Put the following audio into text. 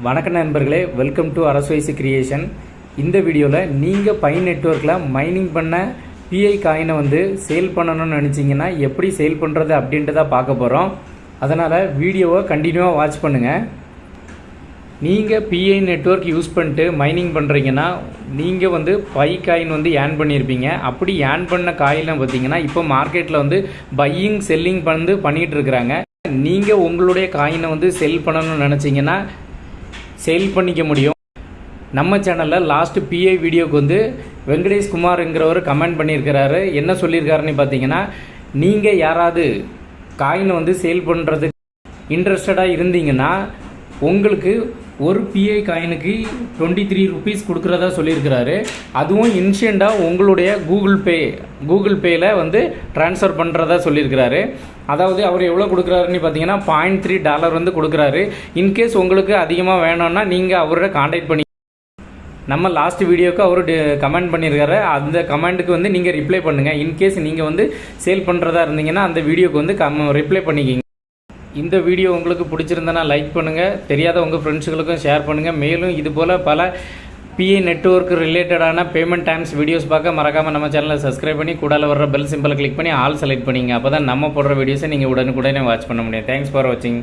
வணக்கம் நண்பர்களே, welcome to அரசு ஐஷு கிரியேஷன். இந்த வீடியோவில் நீங்கள் பை நெட்வொர்க்கில் மைனிங் பண்ண பிஐ காயினை சேல் பண்ணணும்னு நினச்சிங்கன்னா எப்படி சேல் பண்ணுறது அப்படின்ட்டு தான் பார்க்க போகிறோம். அதனால் வீடியோவை கண்டினியூவாக வாட்ச் பண்ணுங்கள். நீங்கள் பிஐ நெட்வொர்க் யூஸ் பண்ணிட்டு மைனிங் பண்ணுறீங்கன்னா நீங்கள் பை காயின் ஏர்ன் பண்ணியிருப்பீங்க. அப்படி ஏர்ன் பண்ண காயினை பார்த்தீங்கன்னா இப்போ மார்க்கெட்டில் பையிங் செல்லிங் பண்ணிகிட்டு இருக்கிறாங்க. நீங்கள் உங்களுடைய காயினை செல் பண்ணணும்னு நினச்சிங்கன்னா சேல் பண்ணிக்க முடியும். நம்ம சேனலில் லாஸ்ட்டு பிஐ வீடியோவுக்கு வெங்கடேஷ் குமார்ங்கிறவர் கமெண்ட் பண்ணியிருக்கிறாரு. என்ன சொல்லியிருக்காருன்னு பார்த்தீங்கன்னா, நீங்கள் யாராவது காயினை சேல் பண்ணுறதுக்கு இன்ட்ரெஸ்டடாக இருந்தீங்கன்னா உங்களுக்கு ஒரு பிஐ காயினுக்கு 23 rupees கொடுக்குறதா சொல்லியிருக்கிறாரு. அதுவும் இன்ஸ்டண்ட்டாக உங்களுடைய கூகுள் பேயில் ட்ரான்ஸ்ஃபர் பண்ணுறதா சொல்லியிருக்கிறாரு. அதாவது அவர் எவ்வளோ கொடுக்குறாருன்னு பார்த்தீங்கன்னா $0.3 கொடுக்குறாரு. இன்கேஸ் உங்களுக்கு அதிகமாக வேணும்னா நீங்கள் அவரோட காண்டாக்ட் பண்ணி நம்ம லாஸ்ட் வீடியோவுக்கு அவர் கமெண்ட் பண்ணியிருக்காரு. அந்த கமெண்ட்டுக்கு நீங்கள் ரிப்ளை பண்ணுங்கள். இன்கேஸ் நீங்கள் சேல் பண்ணுறதா இருந்தீங்கன்னா அந்த வீடியோவுக்கு ரிப்ளை பண்ணிக்கிங்க. இந்த வீடியோ உங்களுக்கு பிடிச்சிருந்தனா லைக் பண்ணுங்கள், தெரியாத உங்கள் ஃப்ரெண்ட்ஸுகளுக்கும் ஷேர் பண்ணுங்கள். மேலும் இதுபோல் பல பிஐ நெட்வொர்க் ரிலேட்டடான பேமெண்ட் டைம்ஸ் வீடியோஸ் பார்க்க மறக்காமல் நம்ம சேனலை சப்ஸ்கிரைப் பண்ணி கூடால வர்ற பெல் சிம்பிளை கிளிக் பண்ணி ஆல் செலக்ட் பண்ணிங்க. அப்போ தான் நம்ம போடுற வீடியோஸை நீங்கள் உடனுக்குடனே வாட்ச் பண்ண முடியும். தேங்க்ஸ் ஃபார் வாட்சிங்.